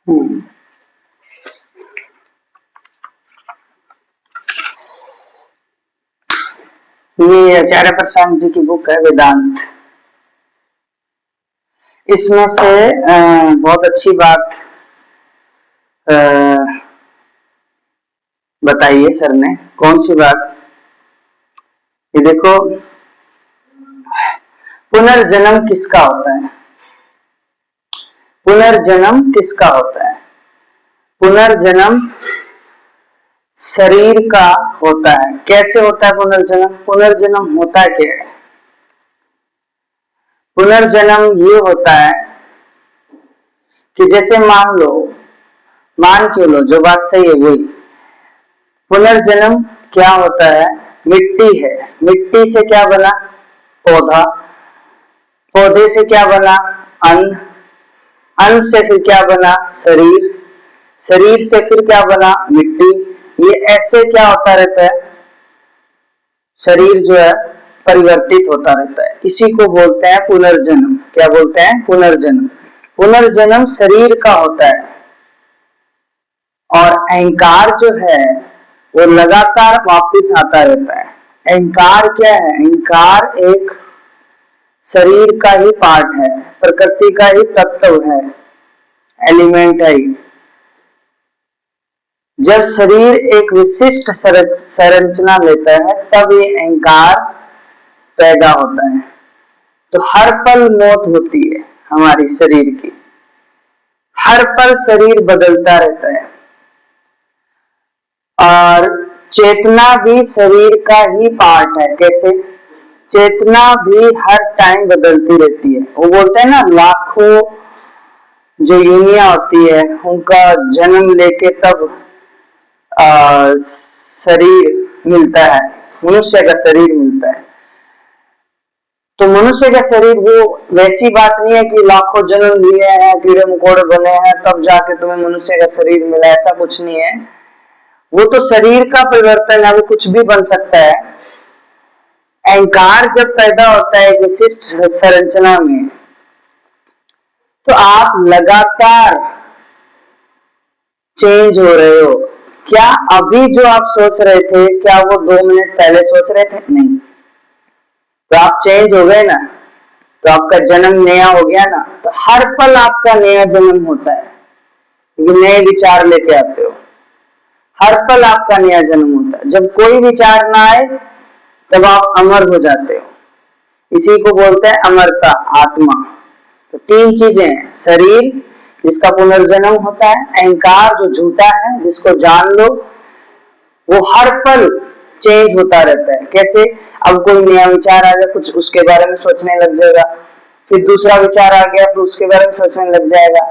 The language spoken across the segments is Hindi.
हम्म, ये आचार्य प्रसाद जी की बुक है वेदांत। इसमें से बहुत अच्छी बात अ, बताई है सर ने। कौन सी बात? ये देखो, पुनर्जन्म किसका होता है? पुनर्जन्म किसका होता है? पुनर्जन्म शरीर का होता है। कैसे होता है पुनर्जन्म? पुनर्जन्म होता क्या है? पुनर्जन्म ये होता है कि जैसे मान क्यों लो, जो बात सही है वही। पुनर्जन्म क्या होता है? मिट्टी है, मिट्टी से क्या बना? पौधा, पौधे से क्या बना? अन्न, अन्न से फिर क्या बना? शरीर, शरीर से फिर क्या बना? मिट्टी। ये ऐसे क्या होता रहता है? शरीर जो है परिवर्तित होता रहता है। इसी को बोलते हैं पुनर्जन्म। क्या बोलते हैं? पुनर्जन्म। पुनर्जन्म शरीर का होता है। और अहंकार जो है वो लगातार वापस आता रहता है। अहंकार क्या है? अहंकार एक शरीर का ही पार्ट है, प्रकृति का ही तत्व है, एलिमेंट है। जब शरीर एक विशिष्ट संरचना लेता है तब ये अहंकार पैदा होता है। तो हर पल मौत होती है हमारी शरीर की, हर पल शरीर बदलता रहता है। और चेतना भी शरीर का ही पार्ट है। कैसे? चेतना भी हर टाइम बदलती रहती है। वो बोलते हैं ना, लाखों जो यूनिया होती है उनका जन्म लेके तब शरीर मिलता है, मनुष्य का शरीर मिलता है। तो मनुष्य का शरीर वो वैसी बात नहीं है कि लाखों जन्म लिए हैं, कीड़े मकोड़े बने हैं तब जाके तुम्हें मनुष्य का शरीर मिला, ऐसा कुछ नहीं है। वो तो शरीर का परिवर्तन है, वो कुछ भी बन सकता है। अहंकार जब पैदा होता है एक विशिष्ट संरचना में, तो आप लगातार चेंज हो रहे हो। क्या अभी जो आप सोच रहे थे, क्या वो 2 मिनट पहले सोच रहे थे? नहीं। तो आप चेंज हो गए ना, तो आपका जन्म नया हो गया ना। तो हर पल आपका नया जन्म होता है, क्योंकि नए विचार लेके आते हो। हर पल आपका नया जन्म होता है। जब कोई विचार ना आए तब आप अमर हो जाते हो। इसी को बोलते हैं अमरता, आत्मा। तो 3 चीजें हैं, शरीर जिसका पुनर्जन्म होता है, अहंकार जो झूठा है जिसको जान लो, वो हर पल चेंज होता रहता है। कैसे? अब कोई नया विचार आ गया, कुछ उसके बारे में सोचने लग जाएगा, फिर दूसरा विचार आ गया, फिर उसके बारे में सोचने लग जाएगा।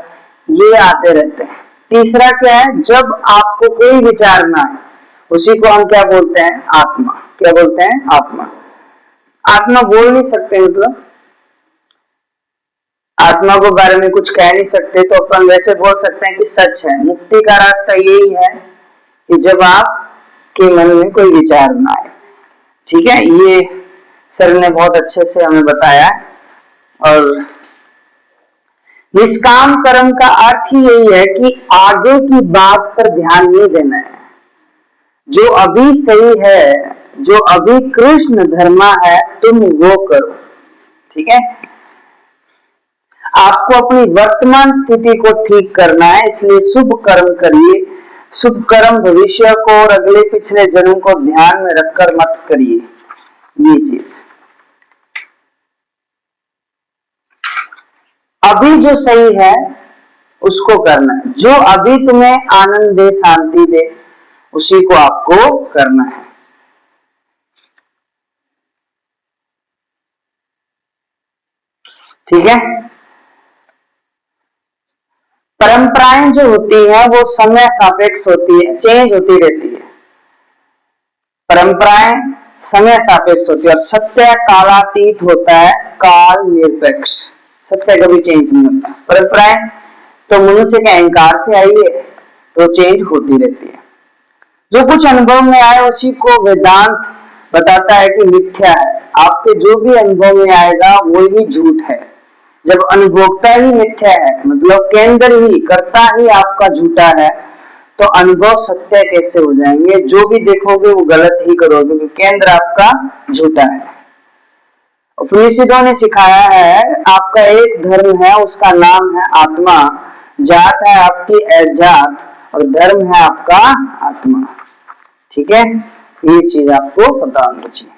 ये आते रहते हैं। तीसरा क्या है? जब आपको कोई विचार ना आए, उसी को हम क्या बोलते हैं? आत्मा। क्या बोलते हैं? आत्मा। आत्मा बोल नहीं सकते, मतलब आत्मा को बारे में कुछ कह नहीं सकते, तो अपन वैसे बोल सकते हैं कि सच है। मुक्ति का रास्ता यही है कि जब आप के मन में कोई विचार ना आए। ठीक है, ये सर ने बहुत अच्छे से हमें बताया। और निष्काम कर्म का अर्थ ही यही है कि आगे की बात पर ध्यान नहीं देना है। जो अभी सही है, जो अभी कृष्ण धर्मा है, तुम वो करो। ठीक है, आपको अपनी वर्तमान स्थिति को ठीक करना है, इसलिए शुभ कर्म करिए। शुभ कर्म भविष्य को और अगले पिछले जन्म को ध्यान में रखकर मत करिए। ये चीज अभी जो सही है उसको करना है। जो अभी तुम्हें आनंद दे, शांति दे, उसी को आपको करना है। ठीक है, परंपराएं जो होती है वो समय सापेक्ष होती है, चेंज होती रहती है। परंपराएं समय सापेक्ष होती है और सत्य कालातीत होता है, काल निरपेक्ष। सत्य कभी चेंज नहीं होता। परंपराएं तो मनुष्य के अहंकार से आई है, तो चेंज होती रहती है। जो कुछ अनुभव में आए उसी को वेदांत बताता है कि मिथ्या है। आपके जो भी अनुभव में आएगा वो ही झूठ है। जब अनुभोक्ता ही मिथ्या है, मतलब केंद्र ही, कर्ता ही आपका झूठा है, तो अनुभव सत्य कैसे हो जाएंगे? जो भी देखोगे वो गलत ही करोगे, क्योंकि केंद्र आपका झूठा है। उपनिषदों ने सिखाया है आपका एक धर्म है, उसका नाम है आत्मा, जात है आपकी अजात और धर्म है आपका आत्मा। ठीक है, ये चीज आपको पता होनी चाहिए।